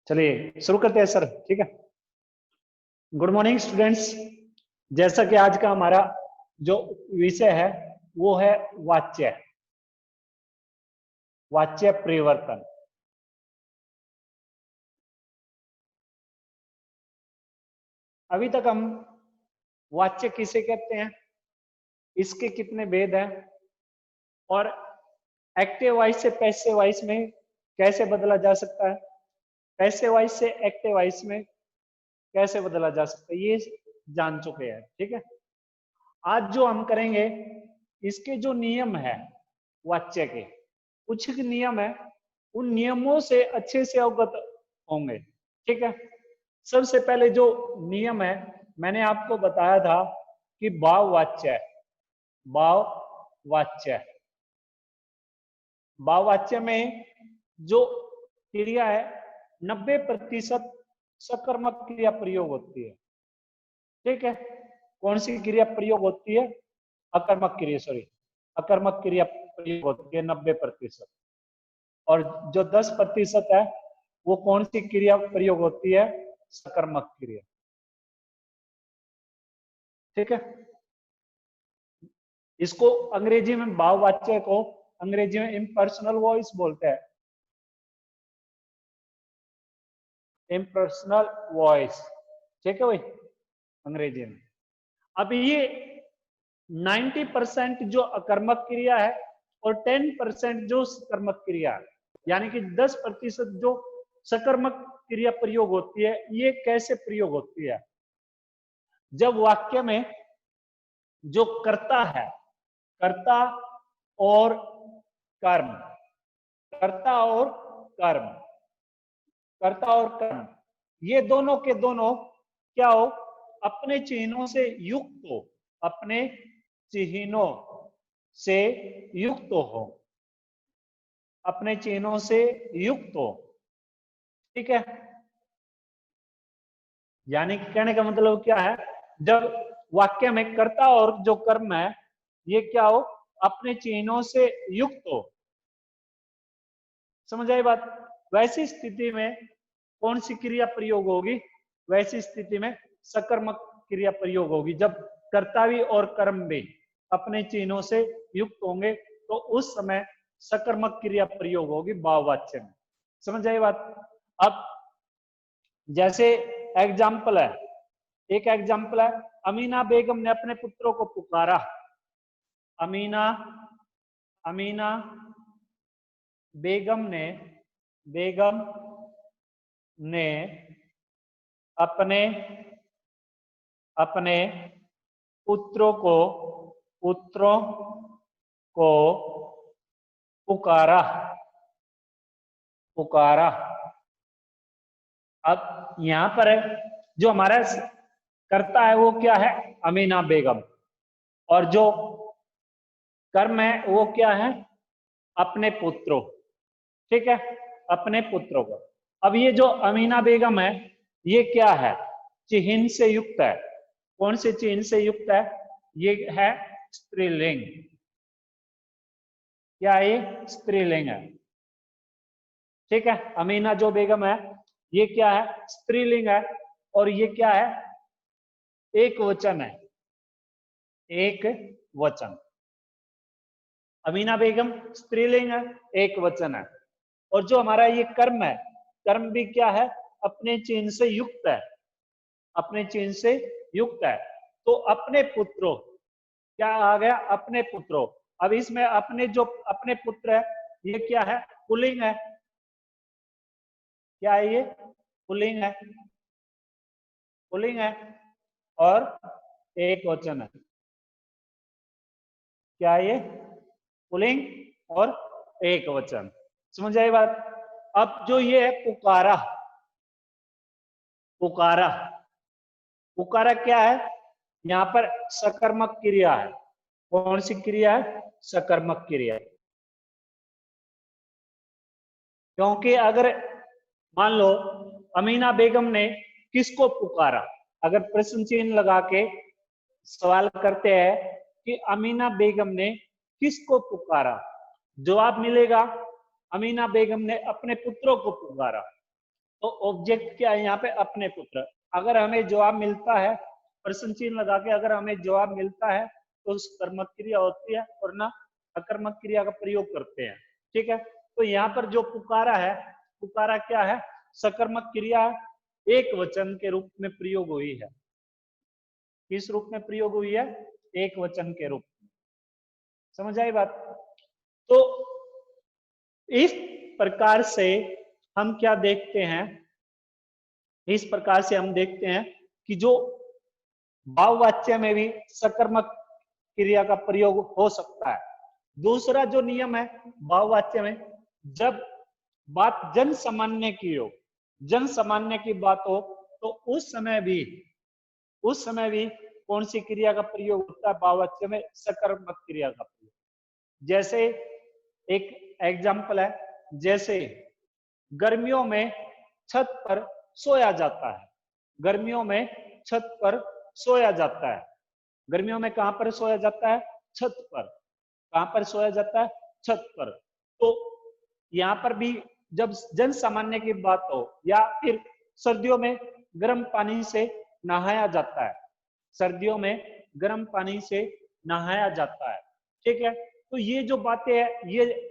चलिए शुरू करते हैं सर। ठीक है, गुड मॉर्निंग स्टूडेंट्स। जैसा कि आज का हमारा जो विषय है वो है वाच्य वाच्य परिवर्तन। अभी तक हम वाच्य किसे कहते हैं, इसके कितने भेद हैं, और एक्टिव वॉइस से पैसिव वॉइस में कैसे बदला जा सकता है, पैसिव वॉइस से एक्टिव वॉइस में कैसे बदला जा सकता है, ये जान चुके हैं। ठीक है, आज जो हम करेंगे इसके जो नियम है वाच्य के, कुछ नियम है, उन नियमों से अच्छे से अवगत होंगे। ठीक है, सबसे पहले जो नियम है मैंने आपको बताया था कि भाववाच्य भाववाच्य में जो क्रिया है 90% सकर्मक क्रिया प्रयोग होती है। ठीक है, कौन सी क्रिया प्रयोग होती है, अकर्मक क्रिया प्रयोग होती है 90%, और जो 10% है वो कौन सी क्रिया प्रयोग होती है, सकर्मक क्रिया। ठीक है, इसको अंग्रेजी में भाववाच्य को अंग्रेजी में इम्पर्सनल वॉइस बोलते हैं, इम्पर्सनल वॉइस। ठीक है भाई, अंग्रेजी में। अब ये 90% जो अकर्मक क्रिया है और 10% जो सकर्मक क्रिया है, यानी कि 10% जो सकर्मक क्रिया प्रयोग होती है, ये कैसे प्रयोग होती है, जब वाक्य में जो कर्ता है, कर्ता और कर्म, कर्ता और कर्म, कर्ता और कर्म, ये दोनों के दोनों क्या हो, अपने चिन्हों से युक्त हो, अपने चिन्हों से युक्त हो, अपने चिन्हों से युक्त हो। ठीक है, यानी कि कहने का मतलब क्या है, जब वाक्य में कर्ता और जो कर्म है ये क्या हो, अपने चिन्हों से युक्त हो। समझ आई बात। वैसी स्थिति में कौन सी क्रिया प्रयोग होगी, वैसी स्थिति में सकर्मक क्रिया प्रयोग होगी, जब कर्ता भी और कर्म भी अपने चिन्हों से युक्त होंगे, तो उस समय सकर्मक क्रिया प्रयोग होगी भाववाच्य में। समझ आई बात। अब जैसे एग्जाम्पल है, एक एग्जाम्पल है, अमीना बेगम ने अपने पुत्रों को पुकारा। अमीना बेगम ने अपने पुत्रों को पुकारा। अब यहां पर जो हमारा कर्ता है वो क्या है, अमीना बेगम, और जो कर्म है वो क्या है, अपने पुत्रों। ठीक है, अपने पुत्रों को। अब ये जो अमीना बेगम है ये क्या है, चिन्ह से युक्त है। कौन से चिन्ह से युक्त है, ये है स्त्रीलिंग। क्या ये स्त्रीलिंग है। ठीक है, अमीना जो बेगम है ये क्या है, स्त्रीलिंग है, और ये क्या है, एक वचन है, एक वचन। अमीना बेगम स्त्रीलिंग है, एक वचन है, और जो हमारा ये कर्म है, कर्म भी क्या है, अपने चिन्ह से युक्त है, अपने चिन्ह से युक्त है। तो अपने पुत्रों, क्या आ गया, अपने पुत्रों। अब इसमें अपने जो अपने पुत्र है ये क्या है, पुल्लिंग है। क्या है ये, पुल्लिंग है, पुल्लिंग है, और एक वचन है। क्या है ये, पुल्लिंग और एक वचन। समझ आई बात। अब जो ये है पुकारा, पुकारा, पुकारा क्या है, यहां पर सकर्मक क्रिया है। कौन सी क्रिया है, सकर्मक क्रिया। क्योंकि अगर मान लो अमीना बेगम ने किसको पुकारा, अगर प्रश्न चिन्ह लगा के सवाल करते हैं कि अमीना बेगम ने किसको पुकारा, जवाब मिलेगा अमीना बेगम ने अपने पुत्रों को पुकारा। तो ऑब्जेक्ट क्या है यहाँ पे? अपने पुत्र। अगर हमें जवाब मिलता है, प्रश्न चिन्ह लगा के अगर हमें जवाब मिलता है तो उस कर्मक क्रिया होती है, और ना अकर्मक क्रिया का प्रयोग करते हैं। ठीक है, तो यहाँ पर जो पुकारा है, पुकारा क्या है? सकर्मक क्रिया एक वचन के रूप में प्रयोग हुई है। किस रूप में प्रयोग हुई है? एक वचन के रूप में। समझ आई बात? तो इस प्रकार से हम क्या देखते हैं, इस प्रकार से हम देखते हैं कि जो भाववाच्य में भी सकर्मक क्रिया का प्रयोग हो सकता है। दूसरा जो नियम है भाववाच्य में, जब बात जन सामान्य की हो, जन सामान्य की बात हो, तो उस समय भी कौन सी क्रिया का प्रयोग होता है? भाववाच्य में सकर्मक क्रिया का प्रयोग। जैसे एक एग्जाम्पल है, जैसे गर्मियों में छत पर सोया जाता है। गर्मियों में छत पर सोया जाता है। गर्मियों में कहां पर सोया जाता है? छत पर। कहां पर सोया जाता है? छत पर। तो यहां पर भी जब जन सामान्य की बात हो, या फिर सर्दियों में गर्म पानी से नहाया जाता है, सर्दियों में गर्म पानी से नहाया जाता है। ठीक है, तो ये जो बातें हैं ये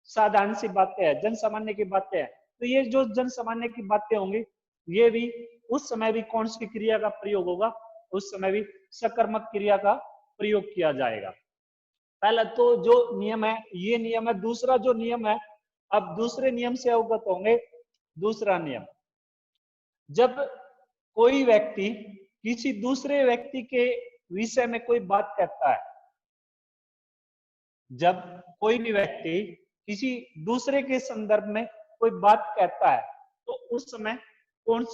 साधारण सी बातें हैं, जन सामान्य की बातें हैं। तो ये जो जन सामान्य की बातें होंगी, ये भी उस समय भी कौन सी क्रिया का प्रयोग होगा? उस समय भी सकर्मक क्रिया का प्रयोग किया जाएगा। पहला तो जो नियम है ये नियम है। दूसरा जो नियम है, अब दूसरे नियम से अवगत होंगे। दूसरा नियम, जब कोई व्यक्ति किसी दूसरे व्यक्ति के विषय में कोई बात कहता है, जब कोई भी व्यक्ति किसी दूसरे के संदर्भ में कोई बात कहता है, तो उस समय कौन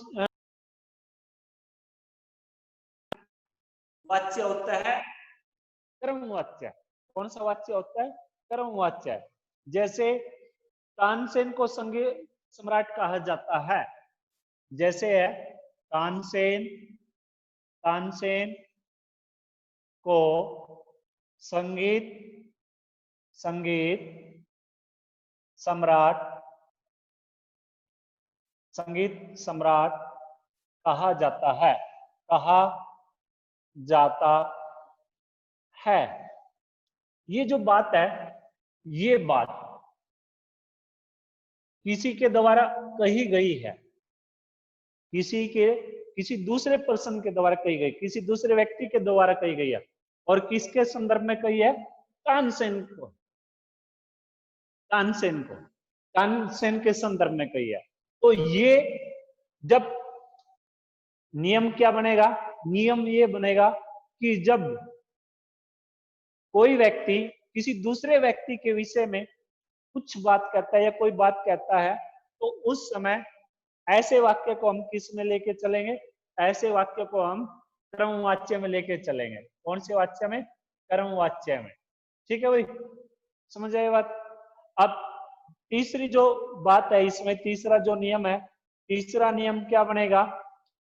वाच्य होता है? कर्मवाच्य। कौन सा वाच्य होता है? कर्मवाच्य। जैसे तानसेन को संगीत सम्राट कहा जाता है। जैसे है तानसेन, तानसेन को संगीत सम्राट, संगीत सम्राट कहा जाता है, कहा जाता है। ये जो बात है, ये बात किसी के द्वारा कही गई है, किसी दूसरे पर्सन के द्वारा कही गई, किसी दूसरे व्यक्ति के द्वारा कही गई है। और किसके संदर्भ में कही है? तानसेन को, तानसेन को, तानसेन के संदर्भ में कही है। तो ये जब नियम क्या बनेगा? नियम ये बनेगा कि जब कोई व्यक्ति किसी दूसरे व्यक्ति के विषय में कुछ बात कहता है या कोई बात कहता है, तो उस समय ऐसे वाक्य को हम किस में लेके चलेंगे? ऐसे वाक्य को हम कर्मवाच्य में लेके चलेंगे। कौन से वाच्य में? कर्मवाच्य में। ठीक है भाई, समझ आए बात? अब तीसरी जो बात है इसमें, तीसरा जो नियम है, तीसरा नियम क्या बनेगा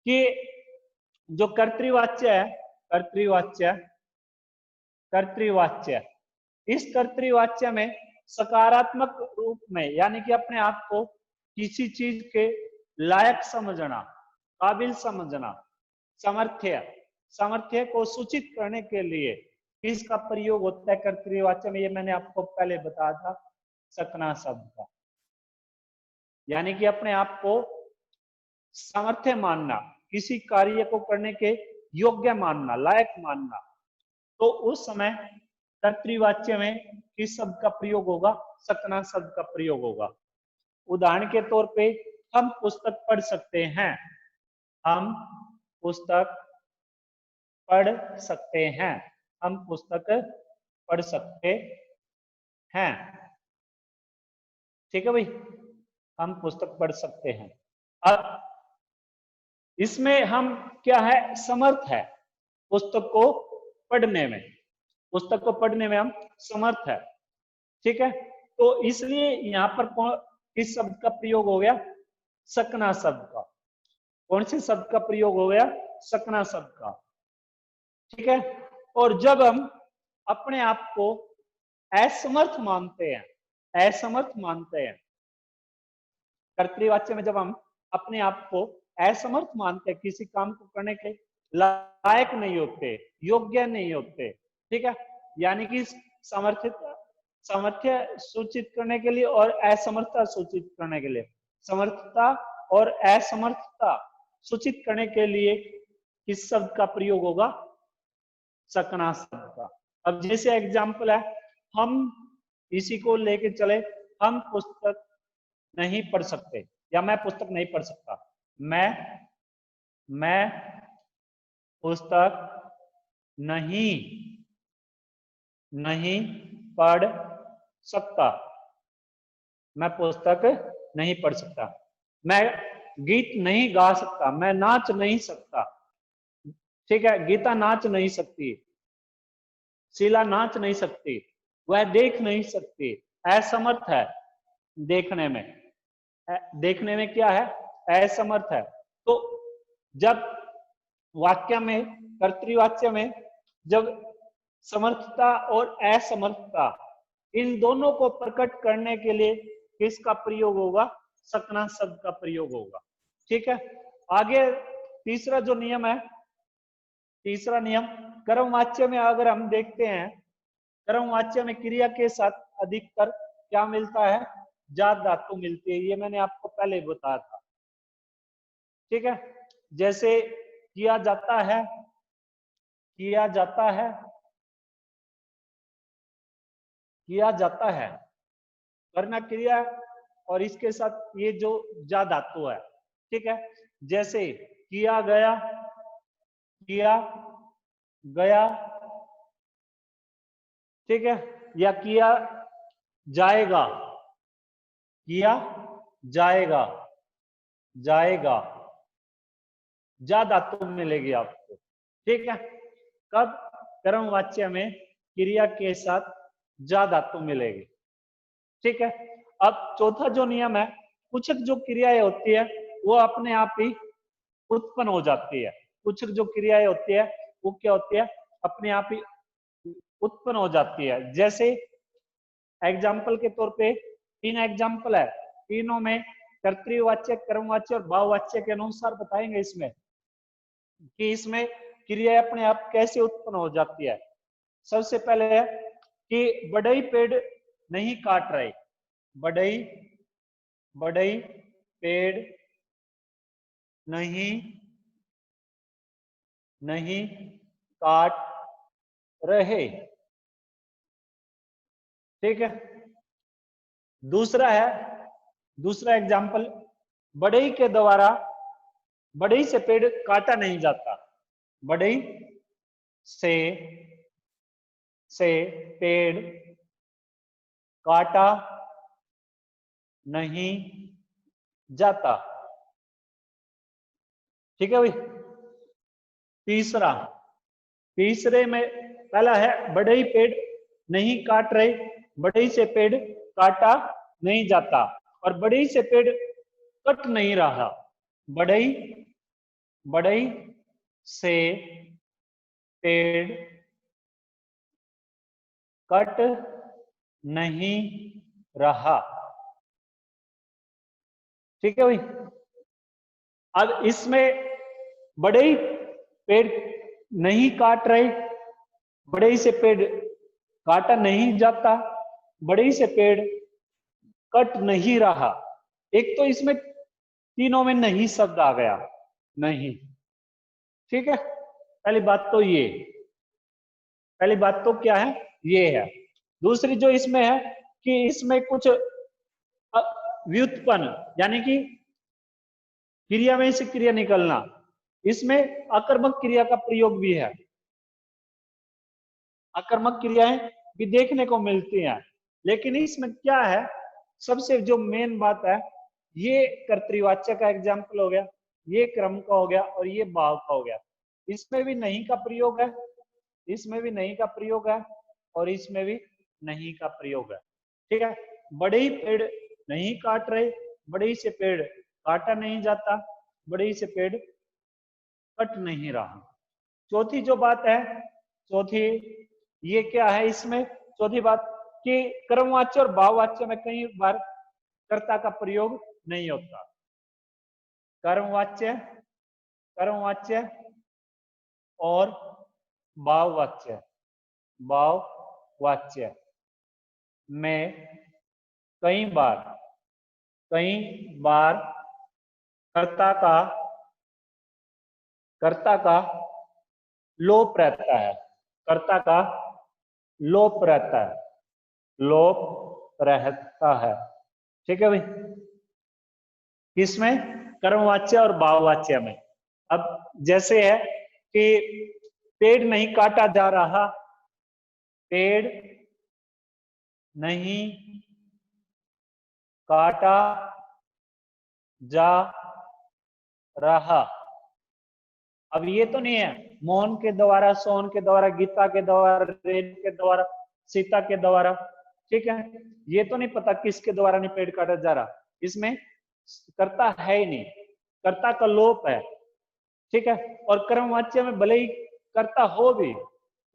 कि जो कर्तृवाच्य है, कर्तृवाच्य, कर्तृवाच्य, इस कर्तृवाच्य में सकारात्मक रूप में, यानी कि अपने आप को किसी चीज के लायक समझना, काबिल समझना, सामर्थ्य, सामर्थ्य को सूचित करने के लिए किसका प्रयोग होता है कर्तृवाच्य में? ये मैंने आपको पहले बताया था, सकना शब्द का। यानी कि अपने आप को सामर्थ्य मानना, किसी कार्य को करने के योग्य मानना, लायक मानना। तो उस समय कर्तृवाच्य में किस शब्द का प्रयोग होगा? सकना शब्द का प्रयोग होगा। उदाहरण के तौर पे हम पुस्तक पढ़ सकते हैं, हम पुस्तक पढ़ सकते हैं, हम पुस्तक पढ़ सकते हैं। ठीक है भाई, हम पुस्तक पढ़ सकते हैं। अब इसमें हम क्या है? समर्थ है पुस्तक को पढ़ने में, पुस्तक को पढ़ने में हम समर्थ है। ठीक है, तो इसलिए यहां पर किस शब्द का प्रयोग हो गया? सकना शब्द का। कौन से शब्द का प्रयोग हो गया? सकना शब्द का। ठीक है, और जब हम अपने आप को असमर्थ मानते हैं, असमर्थ मानते हैं, कर्तृवाच्य में जब हम अपने आप को असमर्थ मानते हैं, किसी काम को करने के लायक नहीं होते, योग्य नहीं होते, ठीक है। यानी कि सामर्थ्य सूचित करने के लिए और असमर्थता सूचित करने के लिए, समर्थता और असमर्थता सूचित करने के लिए किस शब्द का प्रयोग होगा? सकना शब्द का। अब जैसे एग्जाम्पल है, हम इसी को लेके चले, हम पुस्तक नहीं पढ़ सकते, या मैं पुस्तक नहीं पढ़ सकता। मैं पुस्तक नहीं पढ़ सकता। मैं पुस्तक नहीं पढ़ सकता। मैं गीत नहीं गा सकता, मैं नाच नहीं सकता, ठीक है। गीता नाच नहीं सकती, शीला नाच नहीं सकती, वह देख नहीं सकती, असमर्थ है देखने में। देखने में क्या है? असमर्थ है। तो जब वाक्य में, कर्तृवाच्य में, जब समर्थता और असमर्थता इन दोनों को प्रकट करने के लिए किसका प्रयोग होगा? सकना शब्द का प्रयोग होगा, ठीक है। आगे तीसरा जो नियम है, तीसरा नियम, कर्मवाच्य में अगर हम देखते हैं, कर्मवाच्य में क्रिया के साथ अधिकतर क्या मिलता है? जात धातु मिलती है। ये मैंने आपको पहले बताया था, ठीक है। जैसे किया जाता है, किया जाता है, किया जाता है, करना क्रिया, और इसके साथ ये जो जा धातु है, ठीक है। जैसे किया गया, किया गया, ठीक है, या किया जाएगा, किया जाएगा, जाएगा, जा धातु मिलेगी आपको, ठीक है। कब? कर्मवाच्य में क्रिया के साथ जा धातु मिलेगी, ठीक है। अब चौथा जो नियम है, कुछ जो क्रियाएं होती है वो अपने आप ही उत्पन्न हो जाती है। कुछ जो क्रियाएं होती है वो क्या होती है? अपने आप ही उत्पन्न हो जाती है। जैसे एग्जाम्पल के तौर पे 3 एग्जाम्पल है, तीनों में कर्तृवाच्य, कर्मवाच्य और भाववाच्य के अनुसार बताएंगे इसमें कि इसमें क्रिया अपने आप कैसे उत्पन्न हो जाती है। सबसे पहले है कि बढ़ई पेड़ नहीं काट रहे, बढ़ई बढ़ई पेड़ नहीं काट रहे, ठीक है। दूसरा है, दूसरा एग्जाम्पल, बढ़ई के द्वारा, बढ़ई से पेड़ काटा नहीं जाता, बढ़ई से पेड़ काटा नहीं जाता, ठीक है भाई। तीसरा, तीसरे में पहला है बढ़ई पेड़ नहीं काट रहे, बढ़ई से पेड़ काटा नहीं जाता, और बढ़ई से पेड़ कट नहीं रहा, बढ़ई बढ़ई से पेड़ कट नहीं रहा, ठीक है भाई। अब इसमें बढ़ई पेड़ नहीं काट रहे, बढ़ई से पेड़ काटा नहीं जाता, बढ़ई से पेड़ कट नहीं रहा। एक तो इसमें तीनों में नहीं शब्द आ गया, नहीं, ठीक है। पहली बात तो ये, पहली बात तो क्या है? ये है। दूसरी जो इसमें है कि इसमें कुछ व्युत्पन्न, यानी कि क्रिया में से क्रिया निकलना, इसमें आकर्मक क्रिया का प्रयोग भी है। आकर्मक क्रियाएं भी देखने को मिलती हैं, लेकिन इसमें क्या है, सबसे जो मेन बात है, ये कर्तृवाच्य का एग्जाम्पल हो गया, ये क्रम का हो गया, और ये भाव का हो गया। इसमें भी नहीं का प्रयोग है, इसमें भी नहीं का प्रयोग है, और इसमें भी नहीं का प्रयोग है, ठीक है। बड़े पेड़ नहीं काट रहे, बड़े से पेड़ काटा नहीं जाता, बड़े से पेड़ कट नहीं रहा। चौथी जो बात है, चौथी ये क्या है इसमें? चौथी बात कि कर्मवाच्य और भाववाच्य में कई बार कर्ता का प्रयोग नहीं होता, कर्मवाच्य, कर्मवाच्य और भाववाच्य, भाववाच्य में कई बार कर्ता का लोप रहता है, कर्ता का लोप रहता है, लोप रहता है। ठीक है भाई, किसमें? कर्मवाच्य और भाववाच्य में। अब जैसे है कि पेड़ नहीं काटा जा रहा, पेड़ नहीं काटा जा रहा। अब ये तो नहीं है मोहन के द्वारा, सोहन के द्वारा, गीता के द्वारा, रेन के द्वारा, सीता के द्वारा। ठीक है, ये तो नहीं पता किसके द्वारा नहीं पेड़ काटा जा रहा, इसमें कर्ता है ही नहीं, कर्ता का लोप है। ठीक है, और कर्मवाच्य में भले ही कर्ता हो भी,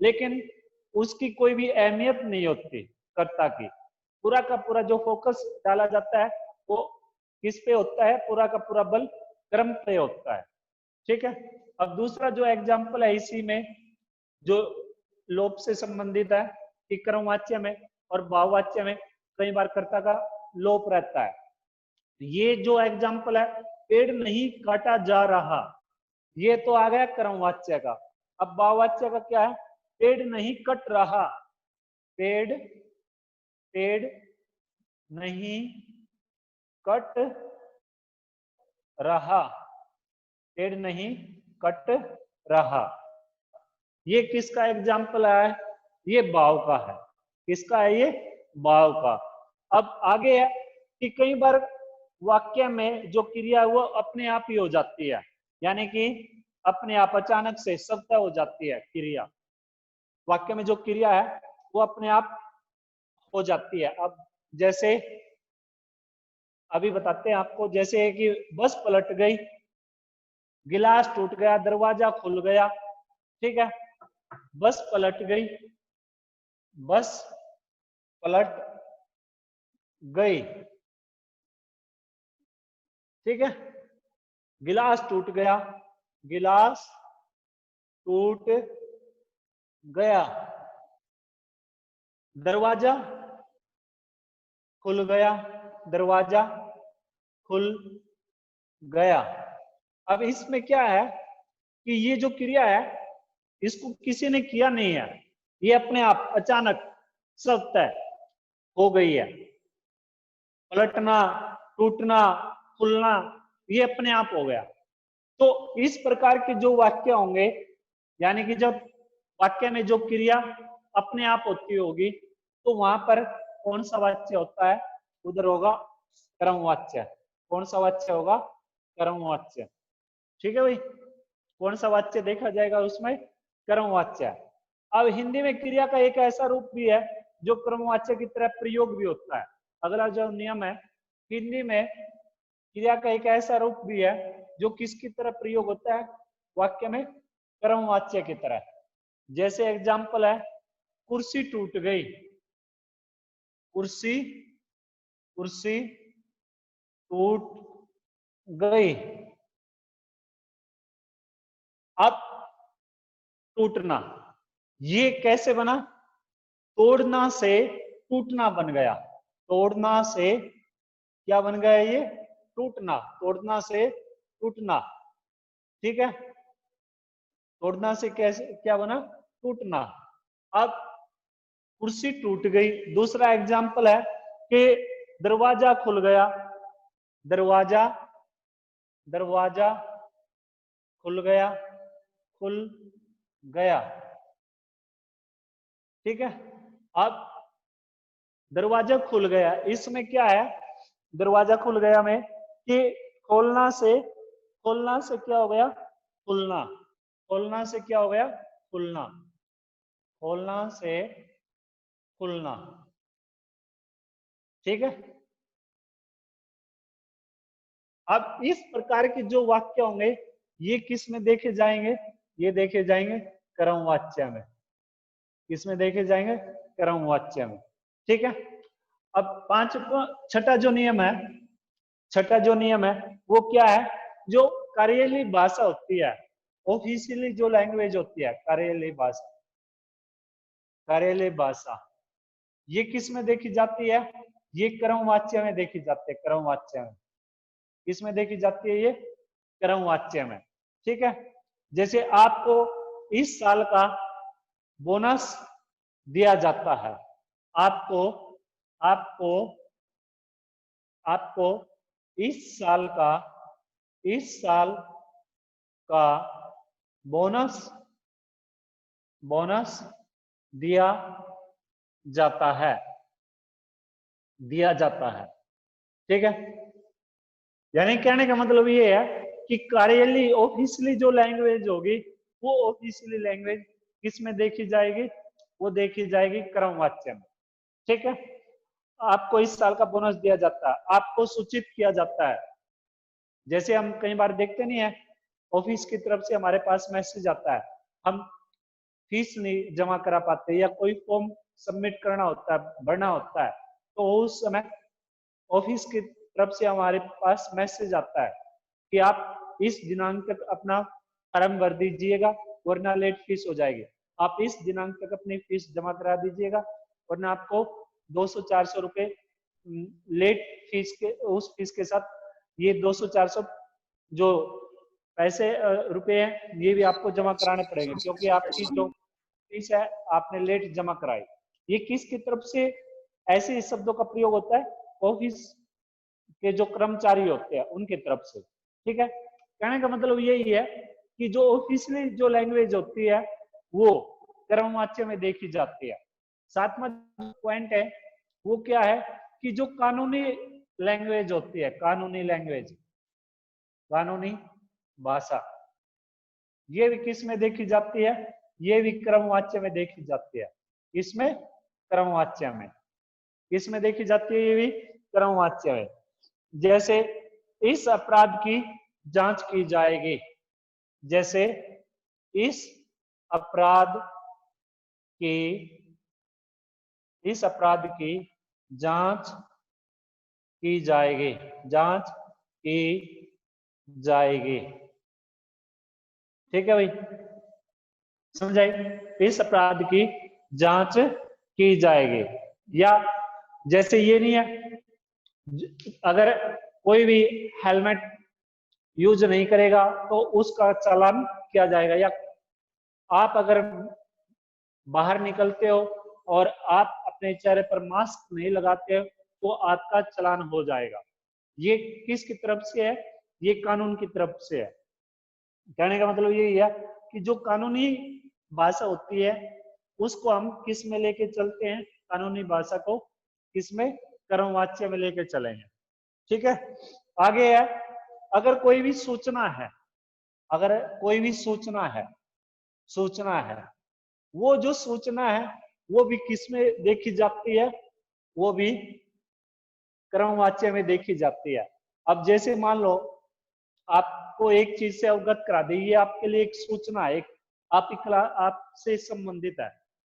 लेकिन उसकी कोई भी अहमियत नहीं होती कर्ता की। पूरा का पूरा जो फोकस डाला जाता है वो किस पे होता है? पूरा का पूरा बल कर्म पे होता है। ठीक है, अब दूसरा जो एग्जाम्पल है इसी में जो लोप से संबंधित है कि कर्मवाच्य में और भाववाच्य में कई बार कर्ता का लोप रहता है। ये जो एग्जाम्पल है, पेड़ नहीं काटा जा रहा, ये तो आ गया कर्मवाच्य का। अब भाववाच्य का क्या है? पेड़ नहीं कट रहा, पेड़ नहीं कट रहा, पेड़ नहीं कट रहा। ये किसका एग्जाम्पल है? ये भाव का है। किसका है ये? भाव का। अब आगे है कि कई बार वाक्य में जो क्रिया है वो अपने आप ही हो जाती है, यानी कि अपने आप अचानक से स्वतः हो जाती है क्रिया। वाक्य में जो क्रिया है वो अपने आप हो जाती है। अब जैसे अभी बताते हैं आपको, जैसे कि बस पलट गई, गिलास टूट गया, दरवाजा खुल गया। ठीक है, बस पलट गई, बस पलट गई। ठीक है, गिलास टूट गया, गिलास टूट गया, दरवाजा खुल गया, दरवाजा खुल गया। अब इसमें क्या है कि ये जो क्रिया है इसको किसी ने किया नहीं है, ये अपने आप अचानक स्वतः हो गई है। पलटना, टूटना, खुलना, ये अपने आप हो गया। तो इस प्रकार के जो वाक्य होंगे, यानी कि जब वाक्य में जो क्रिया अपने आप होती होगी, तो वहां पर कौन सा वाच्य होता है? उधर होगा कर्मवाच्य। कौन सा वाच्य होगा? कर्मवाच्य। ठीक है भाई, कौन सा वाच्य देखा जाएगा उसमें? कर्मवाच्य। अब हिंदी में क्रिया का एक ऐसा रूप भी है जो कर्मवाच्य की तरह प्रयोग भी होता है। अगला जो नियम है, हिंदी में क्रिया का एक ऐसा रूप भी है जो किसकी तरह प्रयोग होता है? वाक्य में कर्मवाच्य की तरह। जैसे एग्जाम्पल है, कुर्सी टूट गई, कुर्सी कुर्सी टूट गई। अब टूटना, ये कैसे बना? तोड़ना से टूटना बन गया, तोड़ना से क्या बन गया? ये टूटना, तोड़ना से टूटना। ठीक है, तोड़ना से कैसे क्या बना? टूटना। अब कुर्सी टूट गई। दूसरा एग्जाम्पल है कि दरवाजा खुल गया, दरवाजा दरवाजा खुल गया, खुल गया। ठीक है, अब दरवाजा खुल गया, इसमें क्या है? दरवाजा खुल गया में कि खोलना से क्या हो गया? खुलना, खोलना से क्या हो गया? खुलना, खोलना से खुलना। ठीक है, अब इस प्रकार के जो वाक्य होंगे ये किस में देखे जाएंगे? ये देखे जाएंगे कर्मवाच्य में। किसमें देखे जाएंगे? कर्मवाच्य में। ठीक है, अब छठा जो नियम है, छठा जो नियम है वो क्या है जो कार्यालयी भाषा होती है, ऑफिशियली जो लैंग्वेज होती है कार्यालयी भाषा, कार्यालयी भाषा, ये किस में देखी जाती है? ये क्रमवाच्य में देखी जाती है, क्रमवाच्य में। किसमें देखी जाती है? ये क्रमवाच्य में। ठीक है, जैसे आपको इस साल का बोनस दिया जाता है, आपको आपको आपको इस साल का बोनस दिया जाता है, ठीक है। यानी कहने का मतलब ये है कि कार्यालयी ऑफिशियली जो लैंग्वेज होगी वो ऑफिशियली लैंग्वेज किस में देखी जाएगी? वो देखी जाएगी क्रमवाच्य में। ठीक है, आपको इस साल का बोनस दिया जाता है, आपको सूचित किया जाता है। जैसे हम कई बार देखते नहीं है, ऑफिस की तरफ से हमारे पास मैसेज आता है, हम फीस नहीं जमा करा पाते या कोई फॉर्म सबमिट करना होता है, भरना होता है, तो उस समय ऑफिस की तरफ से हमारे पास मैसेज आता है कि आप इस दिनांक तक अपना फॉर्म भर दीजिएगा वरना लेट फीस हो जाएगी। आप इस दिनांक तक अपनी फीस जमा करा दीजिएगा वरना आपको 200-400 रुपए लेट फीस के, उस फीस के साथ ये 200-400 जो पैसे रुपए हैं ये भी आपको जमा कराने पड़ेंगे, क्योंकि आपकी जो फीस है आपने लेट जमा कराई। ये किसकी तरफ से ऐसे शब्दों का प्रयोग होता है? ऑफिस के जो कर्मचारी होते हैं उनकी तरफ से। ठीक है, कहने का मतलब यही है कि जो ऑफिशियली जो लैंग्वेज होती है वो क्रमवाच्य में देखी जाती है। सातवां पॉइंट है वो क्या है कि जो कानूनी लैंग्वेज होती है, कानूनी लैंग्वेज, कानूनी भाषा, ये भी किस में देखी जाती है? ये भी क्रमवाच्य में देखी जाती है। इसमें क्रमवाच्य में, इसमें देखी जाती है, ये भी क्रमवाच्य में। जैसे इस अपराध की जांच की जाएगी, जैसे इस अपराध की जांच की जाएगी, जांच की जाएगी। ठीक है भाई, समझाई? इस अपराध की जांच की जाएगी। या जैसे ये नहीं है, अगर कोई भी हेलमेट यूज नहीं करेगा तो उसका चालान किया जाएगा। या आप अगर बाहर निकलते हो और आप अपने चेहरे पर मास्क नहीं लगाते हो तो आपका चालान हो जाएगा। ये किसकी तरफ से है? ये कानून की तरफ से है। कहने का मतलब यही है कि जो कानूनी भाषा होती है उसको हम किस में लेके चलते हैं? कानूनी भाषा को किसमें? क्रमवाच्य में लेके चलेंगे। ठीक है, आगे है, अगर कोई भी सूचना है, अगर कोई भी सूचना है, वो जो सूचना है वो भी किस में देखी जाती है? वो भी क्रमवाच्य में देखी जाती है। अब जैसे मान लो आपको एक चीज से अवगत करा दी, ये आपके लिए एक सूचना है, एक आपसे संबंधित है,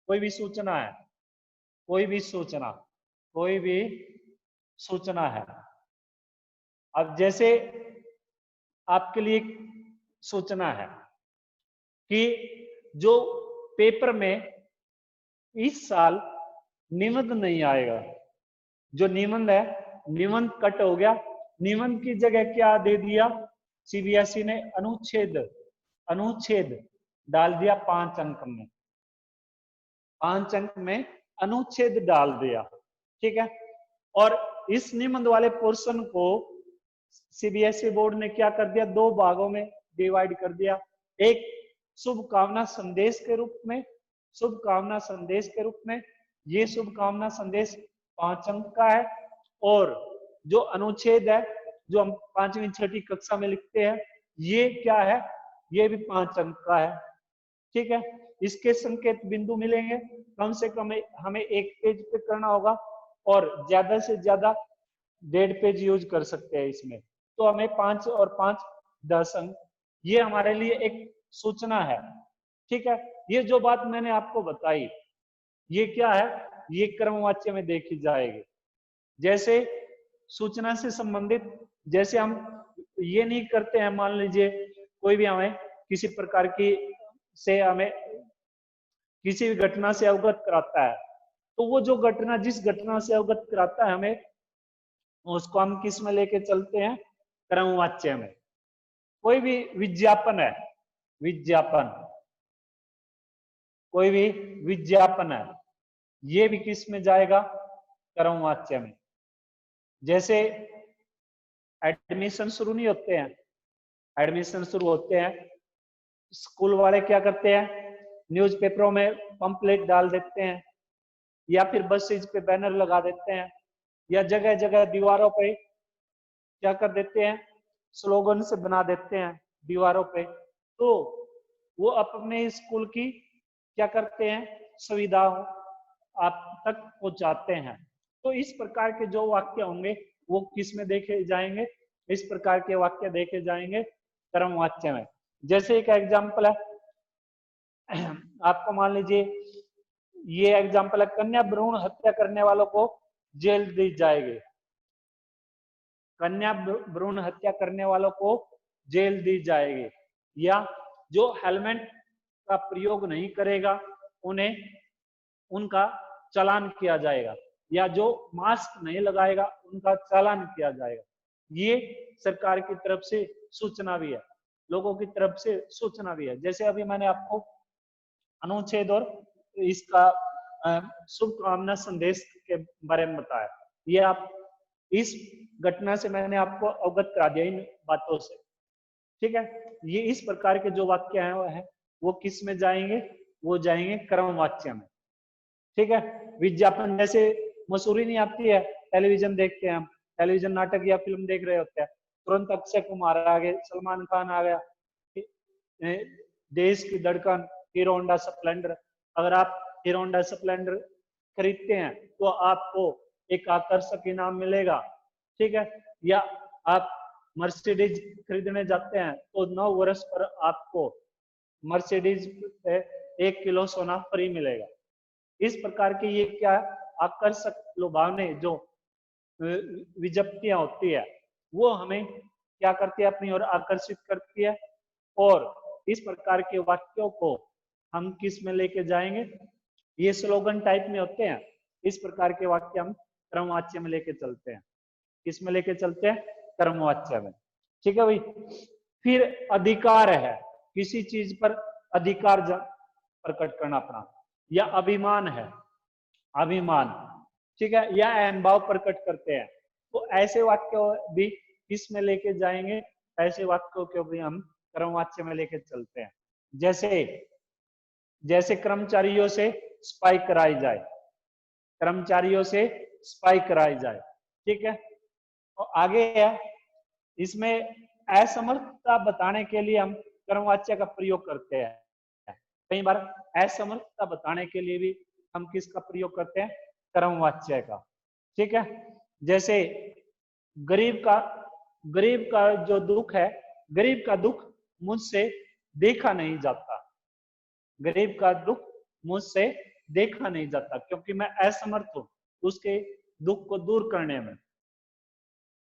कोई भी सूचना है, कोई भी सूचना है। अब जैसे आपके लिए एक सूचना है कि जो पेपर में इस साल निबंध नहीं आएगा, जो निबंध है, निबंध कट हो गया, निबंध की जगह क्या दे दिया? सीबीएसई ने अनुच्छेद डाल दिया 5 अंक में, 5 अंक में अनुच्छेद डाल दिया। ठीक है, और इस निबंध वाले पोर्शन को सीबीएसई बोर्ड ने क्या कर दिया? 2 भागों में डिवाइड कर दिया। एक शुभकामना संदेश के रूप में, शुभकामना संदेश के रूप में, ये शुभकामना संदेश 5 अंक का है। और जो अनुच्छेद है जो हम 5वीं 6वीं कक्षा में लिखते हैं ये क्या है? ये भी 5 अंक का है। ठीक है, इसके संकेत बिंदु मिलेंगे, कम से कम हमें 1 पेज पे करना होगा और ज्यादा से ज्यादा 1.5 पेज यूज कर सकते हैं इसमें। तो हमें 5 और 5 10 अंक, ये हमारे लिए एक सूचना है। ठीक है, ये जो बात मैंने आपको बताई ये क्या है? ये क्रमवाच्य में देखी जाएगी। जैसे सूचना से संबंधित, जैसे हम ये नहीं करते हैं, मान लीजिए कोई भी हमें किसी प्रकार की से हमें किसी भी घटना से अवगत कराता है, तो वो जो घटना जिस घटना से अवगत कराता है हमें, उसको हम किस में लेके चलते हैं, क्रमवाच्य में। कोई भी विज्ञापन है, विज्ञापन, कोई भी विज्ञापन है, ये भी किस में जाएगा, क्रमवाच्य में। जैसे एडमिशन शुरू नहीं होते हैं, एडमिशन शुरू होते हैं, स्कूल वाले क्या करते हैं, न्यूज़पेपरों में पंपलेट डाल देते हैं, या फिर बसेज पे बैनर लगा देते हैं, या जगह जगह दीवारों पे क्या कर देते हैं, स्लोगन से बना देते हैं दीवारों पे। तो वो अपने स्कूल की क्या करते हैं, सुविधाओं आप तक पहुंचाते हैं। तो इस प्रकार के जो वाक्य होंगे वो किस में देखे जाएंगे, इस प्रकार के वाक्य देखे जाएंगे क्रमवाच्य में। जैसे एक एग्जाम्पल है, आपको मान लीजिए ये एग्जाम्पल है, कन्या भ्रूण हत्या करने वालों को जेल दी जाएगी, कन्या भ्रूण हत्या करने वालों को जेल दी जाएगी। या जो हेलमेट का प्रयोग नहीं करेगा उन्हें उनका चालान किया जाएगा, या जो मास्क नहीं लगाएगा उनका चालान किया जाएगा। ये सरकार की तरफ से सूचना भी है, लोगों की तरफ से सूचना भी है। जैसे अभी मैंने आपको अनुच्छेद और इसका शुभकामना संदेश के बारे में बताया, ये आप इस घटना से मैंने आपको अवगत करा दिया इन बातों से, ठीक है। ये इस प्रकार के जो वाक्य हैं वो किस में जाएंगे, वो जाएंगे क्रमवाच्य में, ठीक है। विज्ञापन, जैसे मसूरी नहीं आती है, टेलीविजन देखते हैं हम, टेलीविजन नाटक या फिल्म देख रहे होते हैं, तुरंत अक्षय कुमार आ गए, सलमान खान आ गया, देश की धड़कन, हीरो होंडा स्प्लेंडर। अगर आप हीरो होंडा स्प्लेंडर खरीदते हैं तो आपको एक आकर्षक इनाम मिलेगा, ठीक है। या आप मर्सिडीज खरीदने जाते हैं तो 9 वर्ष पर आपको मर्सिडीज पे 1 किलो सोना फ्री मिलेगा। इस प्रकार के ये क्या आकर्षक लुभावने जो विज्ञप्तियां होती है वो हमें क्या करती है, अपनी ओर आकर्षित करती है। और इस प्रकार के वाक्यों को हम किस में लेके जाएंगे, ये स्लोगन टाइप में होते हैं। इस प्रकार के वाक्य हम क्रमवाच्य में लेके चलते हैं, किस में लेके चलते हैं, क्रमवाच्य में, ठीक है भाई। फिर अधिकार है, किसी चीज पर अधिकार प्रकट करना अपना, या अभिमान है, अभिमान, ठीक है, या अहंभाव प्रकट करते हैं। तो ऐसे वाक्य भी किस में लेके जाएंगे, ऐसे वाक्यों को भी हम क्रमवाच्य में लेके चलते हैं। जैसे कर्मचारियों से सफाई कराई जाए, कर्मचारियों से सफाई कराई जाए, ठीक है। और आगे है, इसमें असमर्थता बताने के लिए हम कर्मवाच्य का प्रयोग करते हैं। कई बार असमर्थता बताने के लिए भी हम किसका प्रयोग करते हैं, कर्मवाच्य का, ठीक है। जैसे गरीब का जो दुख है, गरीब का दुख मुझसे देखा नहीं जाता, गरीब का दुख मुझसे देखा नहीं जाता, क्योंकि मैं असमर्थ हूं उसके दुख को दूर करने में,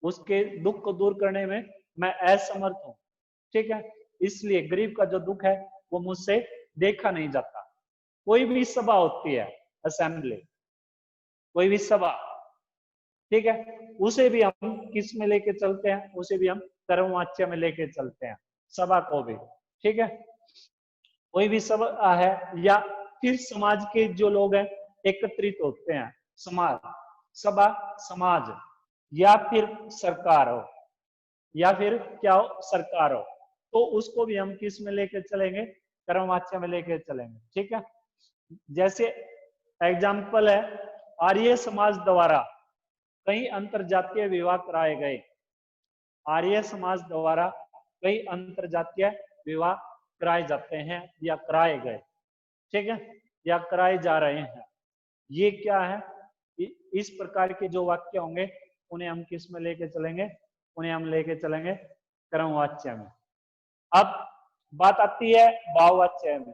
उसके दुख को दूर करने में मैं असमर्थ हूं, ठीक है। इसलिए गरीब का जो दुख है वो मुझसे देखा नहीं जाता। कोई भी सभा होती है, असेंबली, कोई भी सभा, ठीक है, उसे भी हम किस में लेके चलते हैं, उसे भी हम कर्मवाच्य में लेके चलते हैं, सभा को भी, ठीक है। कोई भी सभा है, या फिर समाज के जो लोग हैं एकत्रित होते हैं, समाज, सभा, समाज, या फिर सरकार हो, या फिर क्या हो, सरकार हो, तो उसको भी हम किस में लेके चलेंगे, कर्मवाच्य में लेके चलेंगे, ठीक है। जैसे एग्जाम्पल है, आर्य समाज द्वारा कई अंतरजातीय विवाह कराए गए, आर्य समाज द्वारा कई अंतरजातीय विवाह कराए जाते हैं या कराए गए, ठीक है, या कराए जा रहे हैं। ये क्या है, इस प्रकार के जो वाक्य होंगे उन्हें हम किस में लेके चलेंगे, उन्हें हम लेके चलेंगे कर्मवाच्य में। अब बात आती है भाववाच्य में।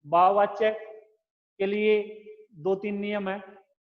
भाववाच्य के लिए 2-3 नियम है,